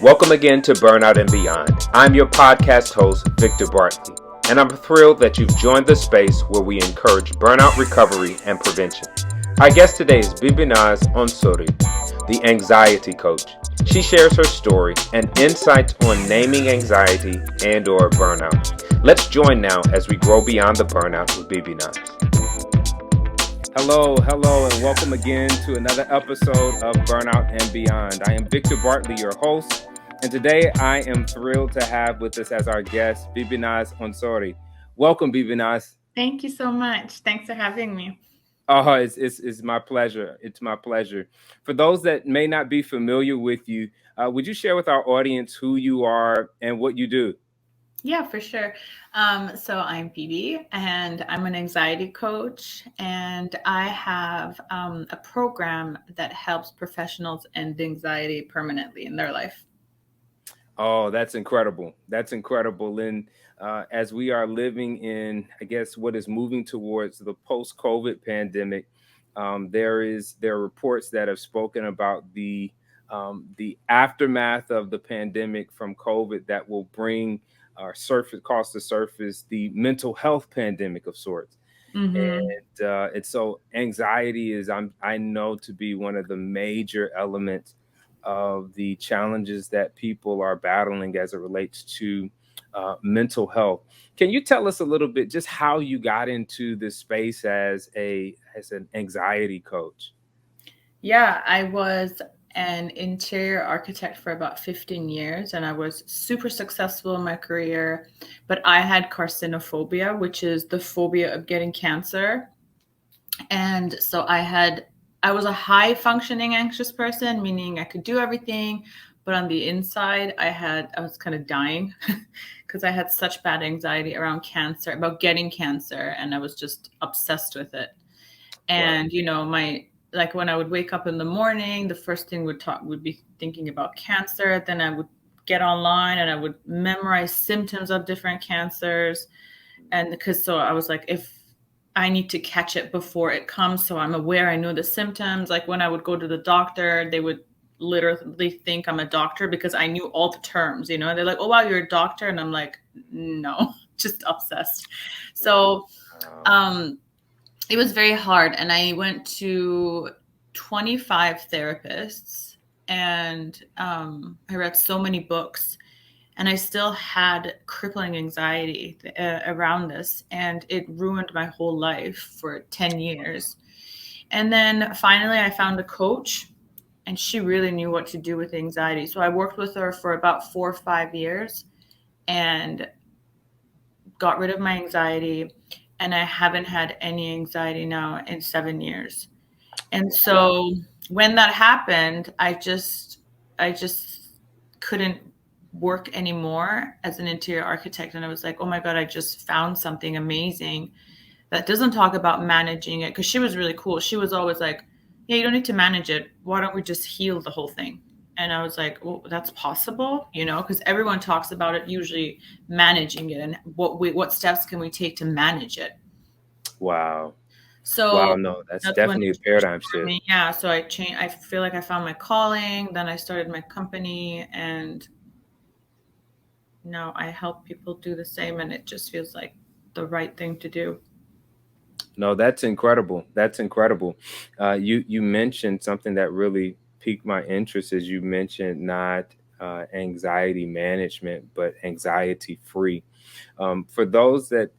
Welcome again to Burnout and Beyond. I'm your podcast host, Victor Bartley, and I'm thrilled that you've joined the space where we encourage burnout recovery and prevention. Our guest today is Bibinaz Onsori, the anxiety coach. She shares her story and insights on naming anxiety and/or burnout. Let's join now as we grow beyond the burnout with Bibinaz. Hello, and welcome again to another episode of Burnout and Beyond. I am Victor Bartley, your host, and today I am thrilled to have with us as our guest, Bibinaz Onsori. Welcome, Bibinaz. Thank you so much. Thanks for having me. Oh, it's my pleasure. It's my pleasure. For those that may not be familiar with you, would you share with our audience who you are and what you do? Yeah, for sure. So I'm Bibi, and I'm an anxiety coach, and I have a program that helps professionals end anxiety permanently in their life. Oh, that's incredible. That's incredible. And as we are living in, I guess, what is moving towards the post-COVID pandemic, there are reports that have spoken about the aftermath of the pandemic from COVID that will bring across the surface the mental health pandemic of sorts. Mm-hmm. And so anxiety is I know to be one of the major elements of the challenges that people are battling as it relates to mental health. Can you tell us a little bit just how you got into this space as an anxiety coach? Yeah, I was an interior architect for about 15 years, and I was super successful in my career, but I had carcinophobia, which is the phobia of getting cancer. And so I was a high functioning anxious person, meaning I could do everything, but on the inside I was kind of dying because I had such bad anxiety around cancer, about getting cancer, and I was just obsessed with it. Wow. And my like when I would wake up in the morning, the first thing would be thinking about cancer. Then I would get online and I would memorize symptoms of different cancers. And so I was like, if I need to catch it before it comes, so I'm aware, I know the symptoms. Like when I would go to the doctor, they would literally think I'm a doctor because I knew all the terms. They're like, oh wow, you're a doctor. And I'm like, no, just obsessed. So um it was very hard, and I went to 25 therapists, and I read so many books, and I still had crippling anxiety around this, and it ruined my whole life for 10 years. And then finally I found a coach, and she really knew what to do with anxiety. So I worked with her for about 4 or 5 years and got rid of my anxiety, and I haven't had any anxiety now in 7 years. And so when that happened, I just couldn't work anymore as an interior architect. And I was like, oh my God, I just found something amazing that doesn't talk about managing it. Because she was really cool. She was always like, yeah, you don't need to manage it. Why don't we just heal the whole thing? And I was like, well, that's possible, because everyone talks about it, usually managing it, and what steps can we take to manage it. Wow. Wow. So No, that's that's when definitely a it changed paradigm for shift. me. Yeah. So I changed. I feel like I found my calling. Then I started my company, and now I help people do the same. And it just feels like the right thing to do. No, that's incredible. That's incredible. You mentioned something that really piqued my interest, as you mentioned not anxiety management, but anxiety free. For those that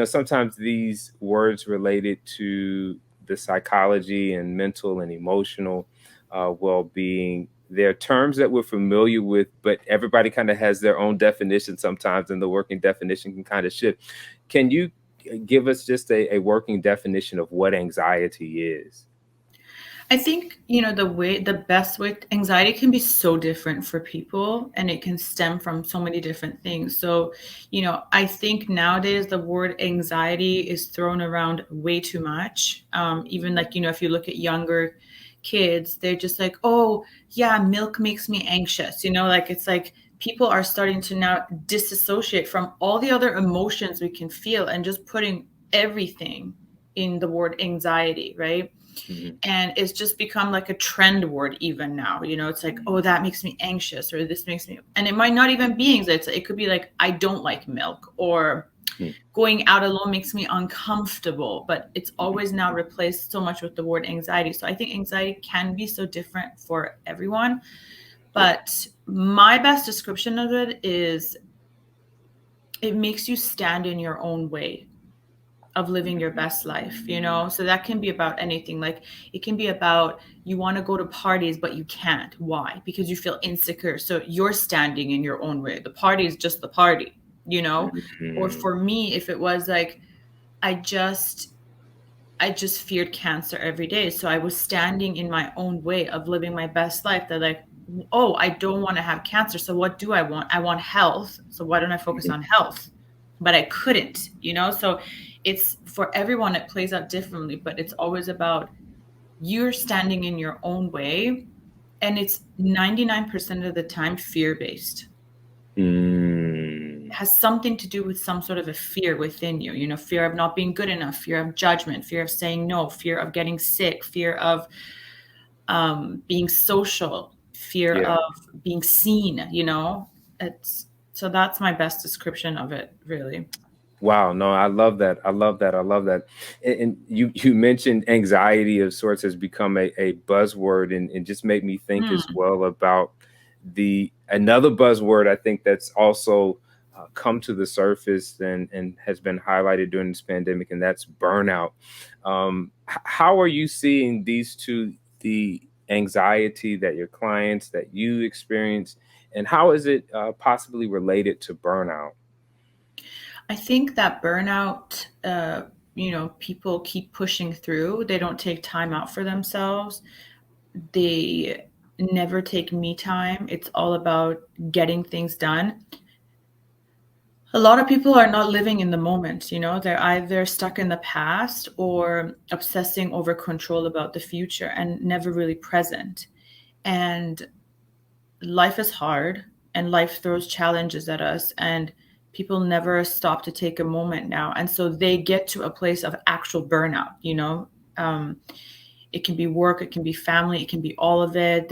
sometimes these words related to the psychology and mental and emotional well-being. They're terms that we're familiar with, but everybody kind of has their own definition sometimes, and the working definition can kind of shift. Can you give us just a working definition of what anxiety is? I think, the best way, anxiety can be so different for people, and it can stem from so many different things. So, I think nowadays the word anxiety is thrown around way too much. Even like, if you look at younger kids, they're just like, oh, yeah, milk makes me anxious. Like it's like people are starting to now disassociate from all the other emotions we can feel and just putting everything in the word anxiety, right? Mhm. And it's just become like a trend word even now. It's like, oh, that makes me anxious, or this makes me, and it might not even be anxiety. It could be like, I don't like milk, or Mhm. going out alone makes me uncomfortable. But it's always now replaced so much with the word anxiety. So I think anxiety can be so different for everyone. Yeah. But my best description of it is, it makes you stand in your own way of living your best life. So that can be about anything. Like, it can be about, you want to go to parties but you can't. Why? Because you feel insecure, so you're standing in your own way. The party is just the party. Or Mhm. for me, if it was like, i just I just feared cancer every day. So I was standing in my own way of living my best life. That, like, oh, I don't want to have cancer. So what do I want? I want health. So why don't I focus Mhm. on health? But I couldn't. So it's, for everyone, it plays out differently, but it's always about, you're standing in your own way. And it's 99% of the time fear based. Mm. Has something to do with some sort of a fear within you, fear of not being good enough, fear of judgment, fear of saying no, fear of getting sick, fear of being social, fear Yeah. of being seen. It's So that's my best description of it, really. Wow, no, I love that. I love that. I love that. And you mentioned anxiety of sorts has become a buzzword, and just made me think as Hmm. well about the another buzzword I think that's also come to the surface and has been highlighted during this pandemic, and that's burnout. How are you seeing these two, the anxiety that your clients, that you experience, and how is it possibly related to burnout? I think that burnout, people keep pushing through. They don't take time out for themselves. They never take me time. It's all about getting things done. A lot of people are not living in the moment. They're either stuck in the past or obsessing over control about the future and never really present. And life is hard, and life throws challenges at us, and people never stop to take a moment now. And so they get to a place of actual burnout. Um, it can be work, it can be family, it can be all of it.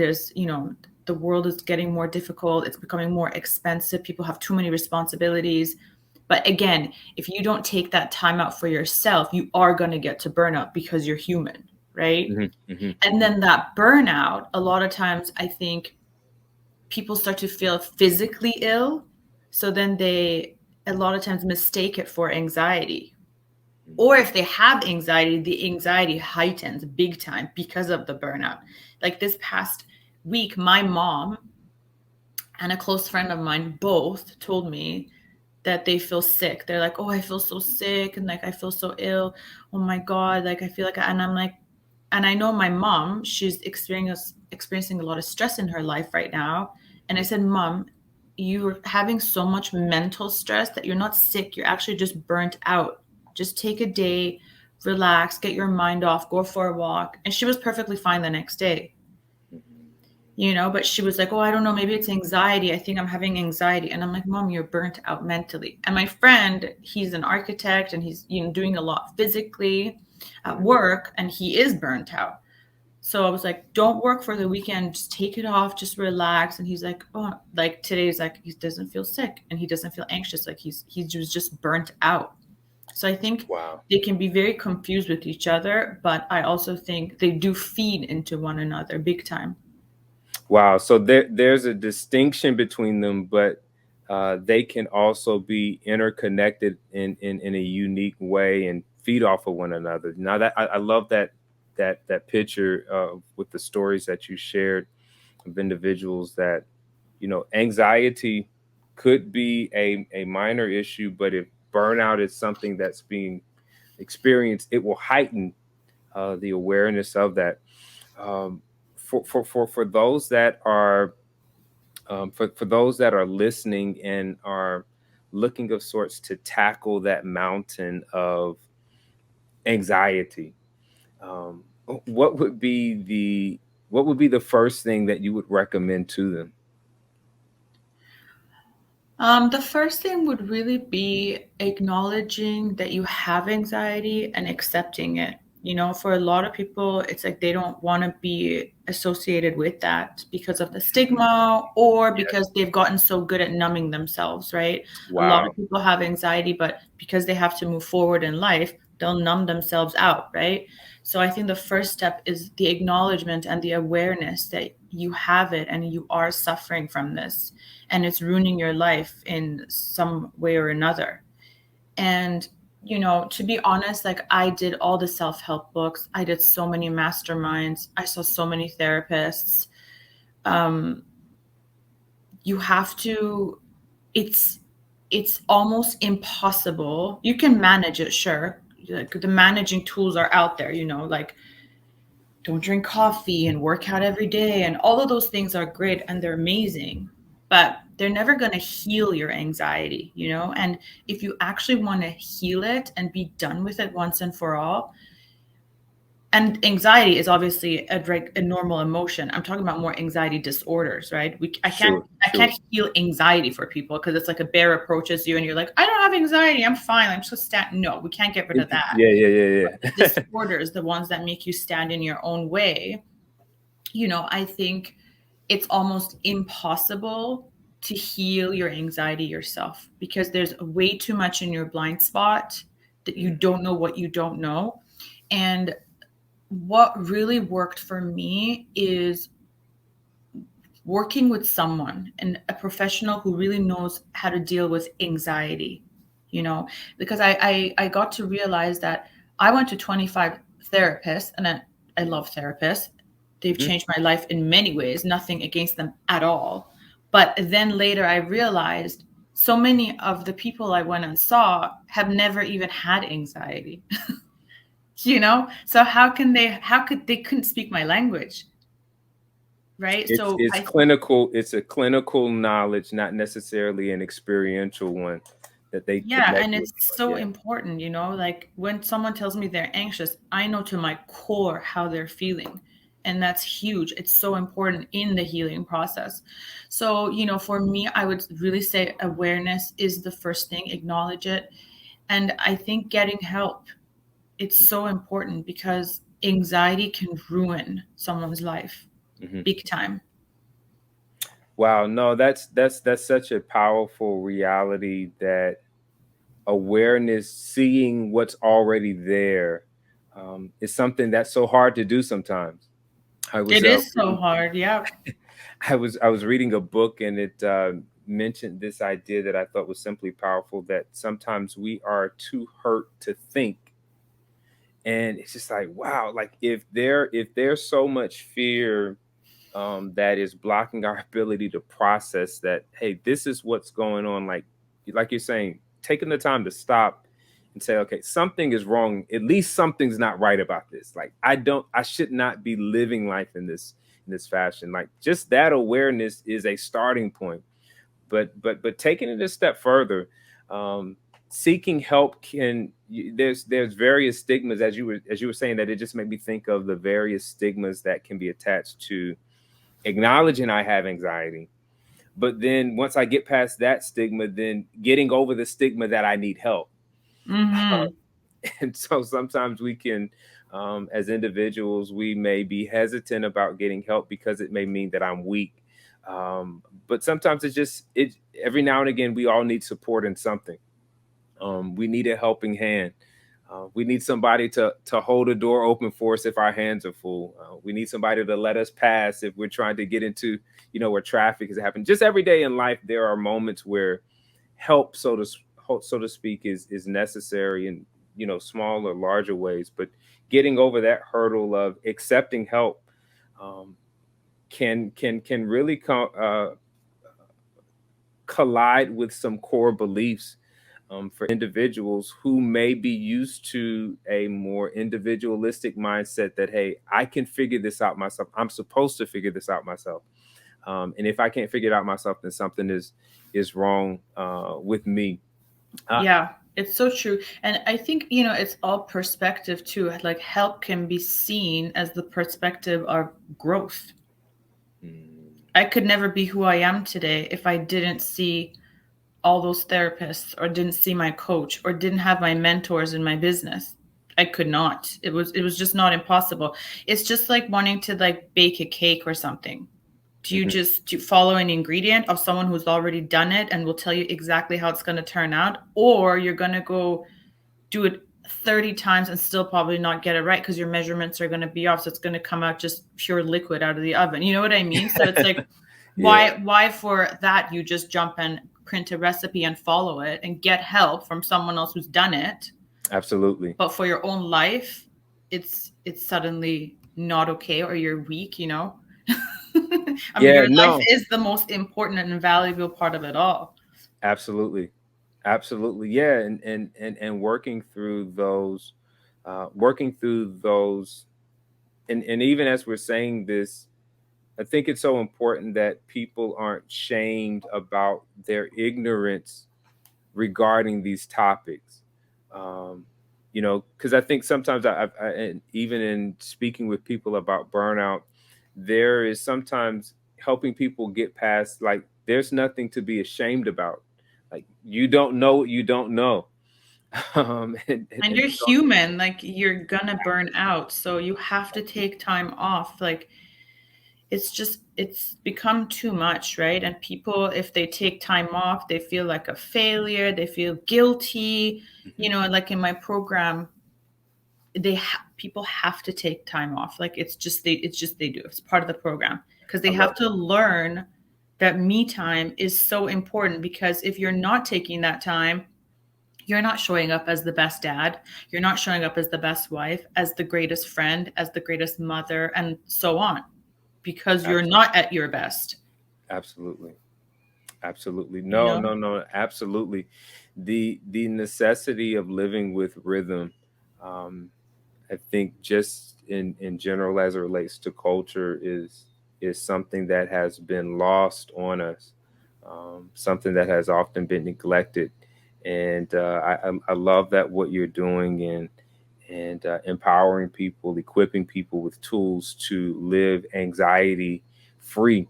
The world is getting more difficult, it's becoming more expensive, people have too many responsibilities. But again, if you don't take that time out for yourself, you are going to get to burnout, because you're human, right? Mhm, mhm, And mhm. then that burnout, a lot of times, I think people start to feel physically ill. So then they, a lot of times, mistake it for anxiety. Or if they have anxiety, the anxiety heightens big time because of the burnout. Like this past week, my mom and a close friend of mine both told me that they feel sick. They're like, oh, I feel so sick. And like, I feel so ill. Oh my God. Like, I feel like, and I'm like, and I know my mom, she's experiencing a lot of stress in her life right now. And I said, Mom, you're having so much mental stress that you're not sick. You're actually just burnt out. Just take a day, relax, get your mind off, go for a walk. And she was perfectly fine the next day. But she was like, oh, I don't know, maybe it's anxiety. I think I'm having anxiety. And I'm like, Mom, you're burnt out mentally. And my friend, he's an architect, and he's doing a lot physically at work, and he is burnt out. So I was like, don't work for the weekend, just take it off, just relax. And he's like, oh, like today's like, he doesn't feel sick and he doesn't feel anxious. Like he was just burnt out. So I think Wow. they can be very confused with each other, but I also think they do feed into one another big time. Wow. So there's a distinction between them, but they can also be interconnected in a unique way and feed off of one another. Now that I love that picture with the stories that you shared of individuals that, anxiety could be a minor issue, but if burnout is something that's being experienced, it will heighten the awareness of that. Um, for those that are for those that are listening and are looking of sorts to tackle that mountain of anxiety, um, what would be the what would be the first thing that you would recommend to them? The first thing would really be acknowledging that you have anxiety and accepting it. For a lot of people, it's like they don't want to be associated with that because of the stigma or Yes. because they've gotten so good at numbing themselves, right? A lot Wow. of people have anxiety, but because they have to move forward in life, they'll numb themselves out, right? So I think the first step is the acknowledgement and the awareness that you have it and you are suffering from this and it's ruining your life in some way or another. And, to be honest, like I did all the self help books, I did so many masterminds, I saw so many therapists. Um, you have to, it's, it's almost impossible. You can manage it, sure. Like the managing tools are out there, like don't drink coffee and work out every day. And all of those things are great and they're amazing, but they're never going to heal your anxiety, And if you actually want to heal it and be done with it once and for all, and anxiety is obviously a normal emotion. I'm talking about more anxiety disorders, right? I can't Sure. I can't Sure. heal anxiety for people because it's like a bear approaches you and you're like, I don't have anxiety, I'm fine, I'm just stand. No, we can't get rid of that. Yeah. Yeah. Yeah. The Yeah. disorders, the ones that make you stand in your own way, I think it's almost impossible to heal your anxiety yourself because there's way too much in your blind spot that you don't know what you don't know. And what really worked for me is working with someone and a professional who really knows how to deal with anxiety, because I got to realize that I went to 25 therapists and I love therapists. They've Mhm. changed my life in many ways, nothing against them at all. But then later I realized so many of the people I went and saw have never even had anxiety, So how could they couldn't speak my language, right? It's So it's clinical. It's a clinical knowledge, not necessarily an experiential one that they Yeah, connect and with it's you on. so Yeah. important, like when someone tells me they're anxious, I know to my core how they're feeling. And that's huge. It's so important in the healing process. So, for me, I would really say awareness is the first thing, acknowledge it. And I think getting help, it's so important because anxiety can ruin someone's life Hmm. big time. Wow. No, that's such a powerful reality, that awareness, seeing what's already there, is something that's so hard to do sometimes. I was It is so reading hard. Yeah. I was reading a book, and it mentioned this idea that I thought was simply powerful, that sometimes we are too hurt to think. And it's just like, wow, like if there's so much fear, that is blocking our ability to process that, hey, this is what's going on, like you're saying, taking the time to stop and say, okay, something is wrong, at least something's not right about this. Like, I should not be living life in this fashion. Like, just that awareness is a starting point. But taking it a step further, um seeking help there's various stigmas, as you were saying, that it just made me think of the various stigmas that can be attached to acknowledging I have anxiety. But then once I get past that stigma, then getting over the stigma that I need help. Mm-hmm. And so sometimes we can, as individuals, we may be hesitant about getting help because it may mean that I'm weak. But sometimes every now and again, we all need support in something. We need a helping hand. We need somebody to hold a door open for us if our hands are full. We need somebody to let us pass if we're trying to get into, where traffic is happening. Just every day in life, there are moments where help, so to speak, is necessary in, small or larger ways. But getting over that hurdle of accepting help, um, can really collide with some core beliefs, for individuals who may be used to a more individualistic mindset, that, hey, I can figure this out myself. I'm supposed to figure this out myself. And if I can't figure it out myself, then something is wrong, with me. Uh, Yeah, it's so true. And I think, it's all perspective too. Like help can be seen as the perspective of growth. mm, I could never be who I am today if I didn't see all those therapists or didn't see my coach or didn't have my mentors in my business. I could not. It was just not impossible. It's just like wanting to like bake a cake or something. Hmm. Do you follow an ingredient of someone who's already done it and will tell you exactly how it's going to turn out, or you're going to go do it 30 times and still probably not get it right because your measurements are going to be off, so it's going to come out just pure liquid out of the oven. You know what I mean? So it's like, Yeah, why for that you just jump and print a recipe and follow it and get help from someone else who's done it, absolutely. but for your own life it's suddenly not okay, or you're weak, you know. I mean, Yeah, your life no, is the most important and valuable part of it all. absolutely. Absolutely. Yeah, and working through those, and even as we're saying this, I think it's so important that people aren't shamed about their ignorance regarding these topics. Um, because I think sometimes and even in speaking with people about burnout, there is sometimes helping people get past, like, there's nothing to be ashamed about. Like, you don't know what you don't know. And And you're so, human, like you're gonna burn out, so you have to take time off. Like, it's become too much, right? And people, if they take time off, they feel like a failure, they feel guilty. You mhm, know, like in my program, people have to take time off. Like, it's just they do, it's part of the program, because they I love have to learn that me time is so important. Because if you're not taking that time, you're not showing up as the best dad, you're not showing up as the best wife, as the greatest friend, as the greatest mother, and so on, because you're absolutely, not at your best, absolutely, absolutely. you No, know. no, no, absolutely. The necessity of living with rhythm. Um, I think just in general, as it relates to culture, is something that has been lost on us, something that has often been neglected. And I love that what you're doing, and empowering people, equipping people with tools to live anxiety free,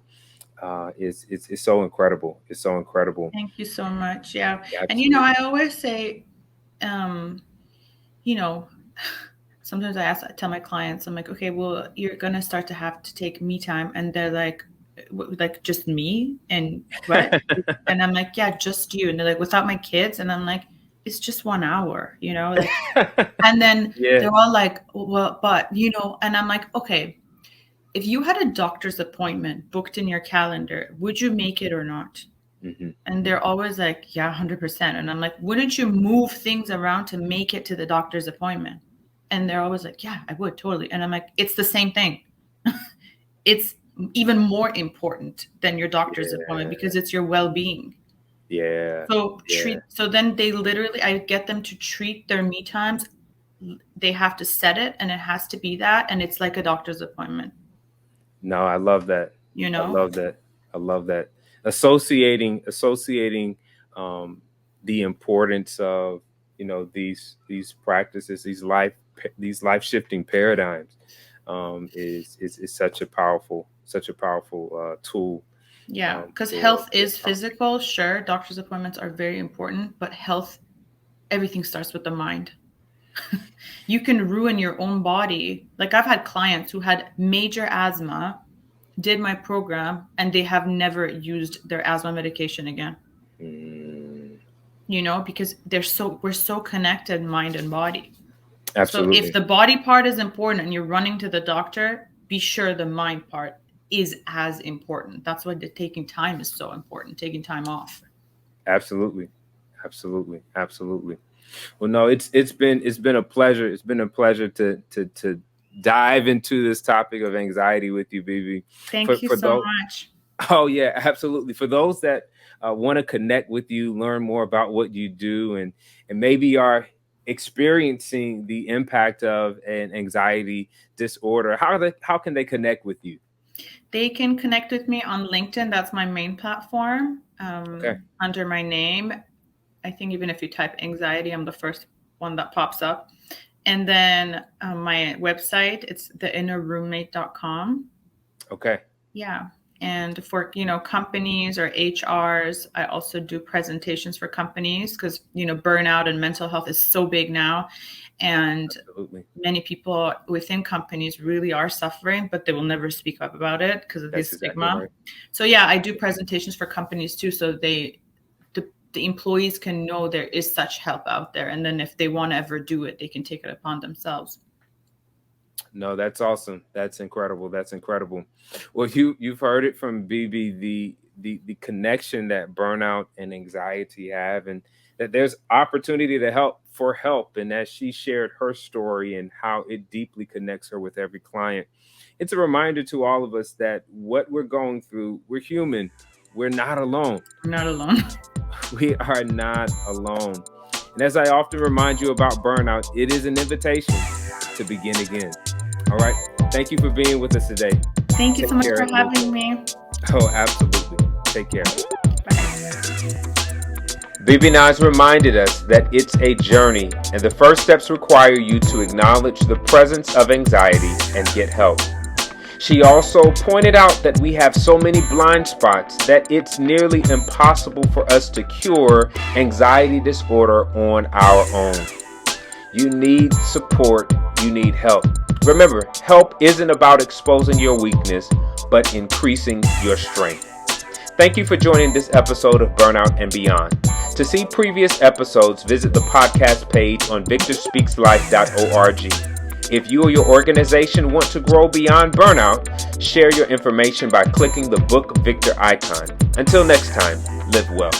is so incredible. It's so incredible. Thank you so much. Yeah. And I Absolutely. always say, um you know, sometimes I tell my clients, I'm like, okay, well, you're gonna start to have to take me time, and they're like, like just me and what? And I'm like, yeah, just you. And they're like, without my kids, and I'm like, it's just 1 hour, like. And then Yeah. they're all like, well, but and I'm like, okay, if you had a doctor's appointment booked in your calendar, would you make it or not? Hmm. And they're always like, yeah, 100%. And I'm like, wouldn't you move things around to make it to the doctor's appointment? And they're always like, yeah, I would totally. And I'm like, it's the same thing. It's even more important than your doctor's appointment, Yeah. because it's your well-being. Yeah. Yeah. So then they literally, I get them to treat their me times. They have to set it, and it has to be that. And it's like a doctor's appointment, No, I love that. you I know? love that. I love that. Associating um, the importance of, these practices, these life shifting paradigms, is such a powerful tool, Yeah. Because for health is physical. Sure. Doctor's appointments are very important, but health, everything starts with the mind. You can ruin your own body. Like, I've had clients who had major asthma, did my program, and they have never used their asthma medication again. Mm, Because we're so connected, mind and body. So if absolutely. the body part is important and you're running to the doctor, be sure the mind part is as important. That's why the taking time is so important, taking time off. Absolutely. Absolutely. Absolutely. Well, no, it's been a pleasure. It's been a pleasure to dive into this topic of anxiety with you, Bibi. For Thank you for so those much. Oh yeah, absolutely. For those that want to connect with you, learn more about what you do, and maybe are experiencing the impact of an anxiety disorder, how can they connect with you? They can connect with me on LinkedIn. That's my main platform, Okay. under my name. I think even if you type anxiety, I'm the first one that pops up. And then my website, it's theinnerroommate.com. Okay. Yeah. And for, companies or HRs, I also do presentations for companies because, burnout and mental health is so big now. And Absolutely. many people within companies really are suffering, but they will never speak up about it because of That's this exactly stigma. right. So yeah, I do presentations for companies too, so the employees can know there is such help out there, and then if they want to ever do it, they can take it upon themselves. No, that's awesome. That's incredible. That's incredible. Well, you've heard it from BB, the connection that burnout and anxiety have, and that there's opportunity to help. And as she shared her story and how it deeply connects her with every client, it's a reminder to all of us that what we're going through, we're human. We're not alone. I'm not alone. We are not alone. And as I often remind you about burnout, it is an invitation to begin again. All right. Thank you for being with us today. Thank you Take so much care, for everyone. having me. Oh, absolutely. Take care. Bye. Bibinaz reminded us that it's a journey, and the first steps require you to acknowledge the presence of anxiety and get help. She also pointed out that we have so many blind spots that it's nearly impossible for us to cure anxiety disorder on our own. You need support. You need help. Remember, help isn't about exposing your weakness, but increasing your strength. Thank you for joining this episode of Burnout and Beyond. To see previous episodes, visit the podcast page on victorspeakslife.org. If you or your organization want to grow beyond burnout, share your information by clicking the Book Victor icon. Until next time, live well.